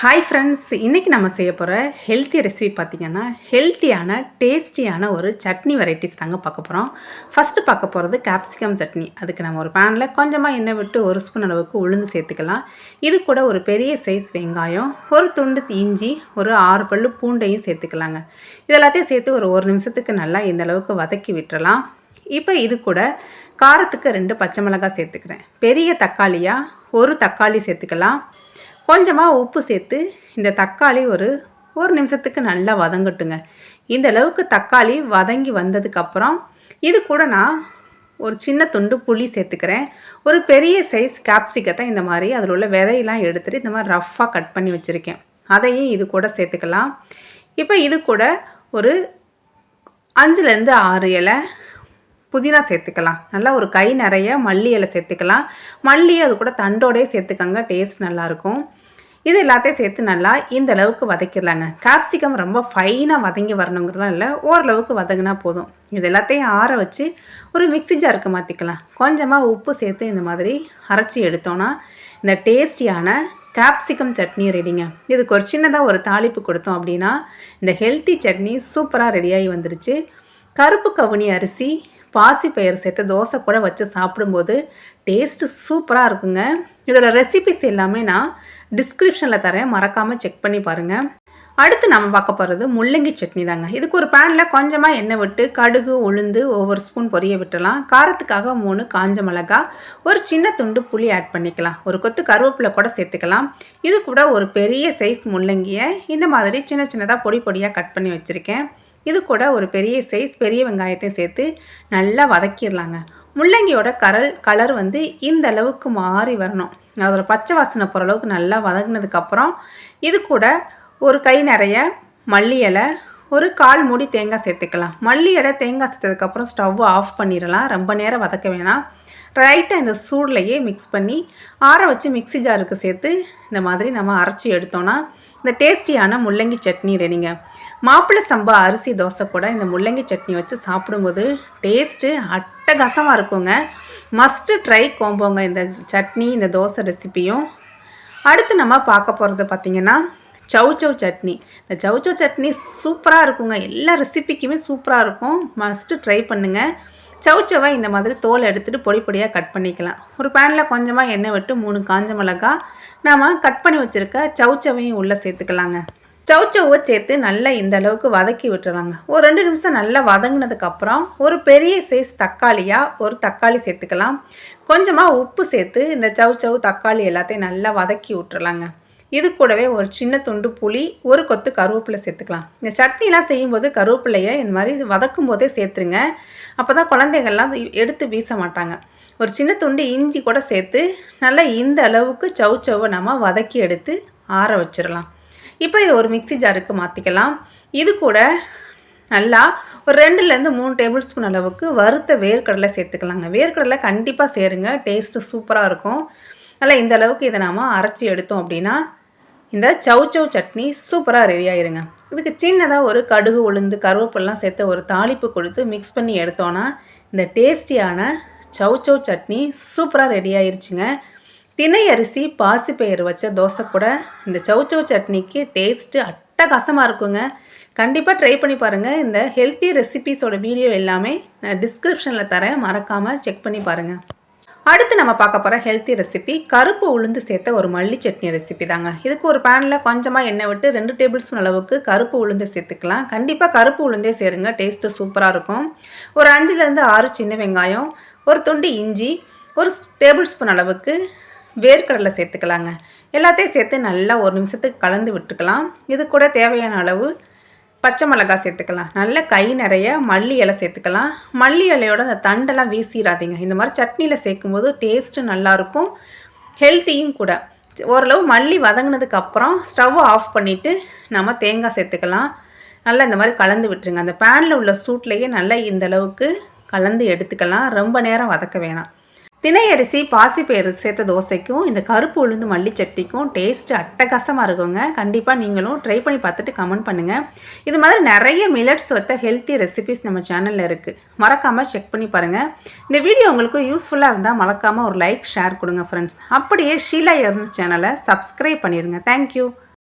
Hi friends, இன்றைக்கி நம்ம செய்ய போகிற ஹெல்த்தி ரெசிபி பார்த்திங்கன்னா ஹெல்த்தியான டேஸ்டியான ஒரு சட்னி வெரைட்டிஸ் தாங்க பார்க்க போகிறோம். ஃபஸ்ட்டு பார்க்க போகிறது கேப்சிகம் சட்னி. அதுக்கு நம்ம ஒரு பேனில் கொஞ்சமாக எண்ணெய் விட்டு ஒரு ஸ்பூன் அளவுக்கு உளுந்து சேர்த்துக்கலாம். இது கூட ஒரு பெரிய சைஸ் வெங்காயம், ஒரு துண்டு இஞ்சி, ஒரு 6 பல்லு பூண்டையும் சேர்த்துக்கலாங்க. இதெல்லாத்தையும் சேர்த்து ஒரு நிமிஷத்துக்கு நல்லா இந்த அளவுக்கு வதக்கி விட்டுறலாம். இப்போ இது கூட காரத்துக்கு 2 பச்சை மிளகாய் சேர்த்துக்கிறேன். பெரிய தக்காளியாக ஒரு தக்காளி சேர்த்துக்கலாம். கொஞ்சமாக உப்பு சேர்த்து இந்த தக்காளி ஒரு நிமிஷத்துக்கு நல்லா வதங்கட்டுங்க. இந்த அளவுக்கு தக்காளி வதங்கி வந்ததுக்கப்புறம் இது கூட நான் ஒரு சின்ன துண்டு புளி சேர்த்துக்கிறேன். ஒரு பெரிய சைஸ் கேப்சிகத்தை இந்த மாதிரி அதில் உள்ள விதையெல்லாம் எடுத்துகிட்டு இந்த மாதிரி ரஃப்பாக கட் பண்ணி வச்சுருக்கேன். அதையும் இது கூட சேர்த்துக்கலாம். இப்போ இது கூட ஒரு 5லேருந்து 6 இலை புதினா சேர்த்துக்கலாம். நல்லா ஒரு கை நிறைய மல்லி இலை சேர்த்துக்கலாம். மல்லி அது கூட தண்டோடே சேர்த்துக்கங்க, டேஸ்ட் நல்லாயிருக்கும். இது எல்லாத்தையும் சேர்த்து நல்லா இந்த அளவுக்கு வதக்கிடலாங்க. கேப்சிகம் ரொம்ப ஃபைனாக வதங்கி வரணுங்கிறதுலாம் இல்லை, ஓரளவுக்கு வதங்கினா போதும். இது எல்லாத்தையும் ஆற வச்சு ஒரு மிக்ஸி ஜாருக்கு மாற்றிக்கலாம். கொஞ்சமாக உப்பு சேர்த்து இந்த மாதிரி அரைச்சி எடுத்தோன்னா இந்த டேஸ்டியான கேப்சிகம் சட்னி ரெடிங்க. இதுக்கு ஒரு சின்னதாக ஒரு தாளிப்பு கொடுத்தோம் அப்படின்னா இந்த ஹெல்த்தி சட்னி சூப்பராக ரெடியாகி வந்துருச்சு. கருப்பு கவுனி அரிசி, பாசிப்பயிறு சேர்த்து தோசை கூட வச்சு சாப்பிடும்போது டேஸ்ட்டு சூப்பராக இருக்குங்க. இதோட ரெசிபிஸ் எல்லாமே நான் டிஸ்கிரிப்ஷனில் தரேன், மறக்காமல் செக் பண்ணி பாருங்கள். அடுத்து நம்ம பார்க்க போகிறது முள்ளங்கி சட்னி தாங்க. இதுக்கு ஒரு பேனில் கொஞ்சமாக எண்ணெய் விட்டு கடுகு உளுந்து ஒவ்வொரு ஸ்பூன் பொரிய விட்டுலாம். காரத்துக்காக 3 காஞ்ச மிளகாய், ஒரு சின்ன துண்டு புளி ஆட் பண்ணிக்கலாம். ஒரு கொத்து கருவேப்பிலை கூட சேர்த்துக்கலாம். இது கூட ஒரு பெரிய சைஸ் முள்ளங்கியை இந்த மாதிரி சின்ன சின்னதாக பொடி பொடியாக கட் பண்ணி வச்சுருக்கேன். இது கூட ஒரு பெரிய சைஸ் பெரிய வெங்காயத்தையும் சேர்த்து நல்லா வதக்கிடலாங்க. முள்ளங்கியோட கலர் இந்த அளவுக்கு மாறி வரணும். அதோட பச்சை வாசனை போகிற அளவுக்கு நல்லா வதங்கினதுக்கப்புறம் இது கூட ஒரு கை நிறைய மல்லி இலை, ஒரு 1/4 மூடி தேங்காய் சேர்த்துக்கலாம். மல்லி இலை தேங்காய் சேர்த்ததுக்கப்புறம் ஸ்டவ் ஆஃப் பண்ணிடலாம். ரொம்ப நேரம் வதக்க வேணாம். ரைட்டாக இந்த சூட்லையே மிக்ஸ் பண்ணி ஆற வச்சு மிக்ஸி ஜாருக்கு சேர்த்து இந்த மாதிரி நம்ம அரைச்சி எடுத்தோன்னா இந்த டேஸ்டியான முள்ளங்கி சட்னி ரெடிங்க. மாப்பிள்ளை சம்பா அரிசி தோசை கூட இந்த முள்ளங்கி சட்னி வச்சு சாப்பிடும்போது டேஸ்ட்டு அட்டகாசமாக இருக்குங்க. மஸ்ட்டு ட்ரை கோம்போங்க இந்த சட்னி, இந்த தோசை ரெசிப்பியும். அடுத்து நம்ம பார்க்க போகிறது பார்த்திங்கன்னா சவுச்சவ் சட்னி. இந்த சவுச்சவ் சட்னி சூப்பராக இருக்குங்க. எல்லா ரெசிபிக்குமே சூப்பராக இருக்கும், மஸ்ட்டு ட்ரை பண்ணுங்கள். சவுச்சவை இந்த மாதிரி தோல் எடுத்துகிட்டு பொடி பொடியாக கட் பண்ணிக்கலாம். ஒரு பேனில் கொஞ்சமாக எண்ணெய் விட்டு 3 காஞ்ச மிளகாய் நாம் கட் பண்ணி வச்சுருக்க சவுச்சவையும் உள்ளே சேர்த்துக்கலாங்க. சவுச்சவை சேர்த்து நல்லா இந்த அளவுக்கு வதக்கி விட்டுறாங்க. ஒரு 2 நிமிஷம் நல்லா வதங்கினதுக்கப்புறம் ஒரு பெரிய சைஸ் தக்காளியாக ஒரு தக்காளி சேர்த்துக்கலாம். கொஞ்சமாக உப்பு சேர்த்து இந்த சவுச்சவு தக்காளி எல்லாத்தையும் நல்லா வதக்கி விட்டுறலாங்க. இது கூடவே ஒரு சின்ன துண்டு புளி, ஒரு கொத்து கருவேப்பிலை சேர்த்துக்கலாம். இந்த சட்னிலாம் செய்யும்போது கருவேப்பிலையை இந்த மாதிரி வதக்கும் போதே சேர்த்துருங்க. அப்போ தான் குழந்தைகள்லாம் எடுத்து வீச மாட்டாங்க. ஒரு சின்ன துண்டு இஞ்சி கூட சேர்த்து நல்லா இந்த அளவுக்கு சவுச்சவை நம்ம வதக்கி எடுத்து ஆற வச்சிடலாம். இப்போ இது ஒரு மிக்ஸி ஜாருக்கு மாற்றிக்கலாம். இது கூட நல்லா ஒரு 2லேருந்து 3 டேபிள் ஸ்பூன் அளவுக்கு வறுத்த வேர்க்கடலை சேர்த்துக்கலாங்க. வேர்க்கடலை கண்டிப்பாக சேருங்க, டேஸ்ட்டு சூப்பராக இருக்கும். நல்லா இந்த அளவுக்கு இதை நாம் அரைச்சி எடுத்தோம் அப்படின்னா இந்த சவுச்சவ் சட்னி சூப்பராக ரெடி ஆயிருங்க. இதுக்கு சின்னதாக ஒரு கடுகு உளுந்து கருவேப்பிலாம் சேர்த்து ஒரு தாளிப்பு கொடுத்து மிக்ஸ் பண்ணி எடுத்தோன்னா இந்த டேஸ்டியான சவுச்சவ் சட்னி சூப்பராக ரெடி ஆயிருச்சுங்க. தினை அரிசி பாசிப்பயிறு வச்ச தோசை கூட இந்த சவுச்சவ் சட்னிக்கு டேஸ்ட்டு அட்டகாசமாக இருக்குங்க. கண்டிப்பாக ட்ரை பண்ணி பாருங்கள். இந்த ஹெல்த்தி ரெசிபீஸோட வீடியோ எல்லாமே நான் டிஸ்கிரிப்ஷனில் தரேன், மறக்காமல் செக் பண்ணி பாருங்கள். அடுத்து நம்ம பார்க்க போகிற ஹெல்த்தி ரெசிபி கருப்பு உளுந்து சேர்த்த ஒரு மல்லி சட்னி ரெசிபி தாங்க. இதுக்கு ஒரு பேனில் கொஞ்சமாக எண்ணெய் விட்டு 2 டேபிள் ஸ்பூன் அளவுக்கு கருப்பு உளுந்து சேர்த்துக்கலாம். கண்டிப்பாக கருப்பு உளுந்தே சேருங்க, டேஸ்ட்டு சூப்பராக இருக்கும். ஒரு 5லேருந்து 6 சின்ன வெங்காயம், ஒரு துண்டு இஞ்சி, ஒரு டேபிள் ஸ்பூன் அளவுக்கு வேர்க்கடலை சேர்த்துக்கலாங்க. எல்லாத்தையும் சேர்த்து நல்லா ஒரு நிமிஷத்துக்கு கலந்து விட்டுக்கலாம். இது கூட தேவையான அளவு பச்சை மிளகாய் சேர்த்துக்கலாம். நல்ல கை நிறைய மல்லி இலை சேர்த்துக்கலாம். மல்லி இலையோட அந்த தண்டெல்லாம் வீசிடாதீங்க. இந்த மாதிரி சட்னியில் சேர்க்கும்போது டேஸ்ட்டு நல்லாயிருக்கும், ஹெல்த்தியும் கூட. ஓரளவு மல்லி வதங்கினதுக்கப்புறம் ஸ்டவ் ஆஃப் பண்ணிவிட்டு நம்ம தேங்காய் சேர்த்துக்கலாம். நல்லா இந்த மாதிரி கலந்து விட்டுருங்க. அந்த பேனில் உள்ள சூட்லேயே நல்லா இந்த அளவுக்கு கலந்து எடுத்துக்கலாம். ரொம்ப நேரம் வதக்க வேணாம். தினை அரிசி பாசிப்பயிறு சேர்த்த தோசைக்கும் இந்த கருப்பு உளுந்து மல்லி சட்னிக்கும் டேஸ்ட்டு அட்டகாசமாக இருக்குங்க. கண்டிப்பாக நீங்களும் ட்ரை பண்ணி பார்த்துட்டு கமெண்ட் பண்ணுங்கள். இது மாதிரி நிறைய மில்லட்ஸ் வைத்த ஹெல்த்தி ரெசிபிஸ் நம்ம சேனலில் இருக்குது, மறக்காமல் செக் பண்ணி பாருங்கள். இந்த வீடியோ உங்களுக்கு யூஸ்ஃபுல்லாக இருந்தால் மறக்காமல் ஒரு லைக் ஷேர் கொடுங்க ஃப்ரெண்ட்ஸ். அப்படியே ஷீலா எர்ன்ஸ் சேனலை சப்ஸ்கிரைப் பண்ணிடுங்க. தேங்க்யூ.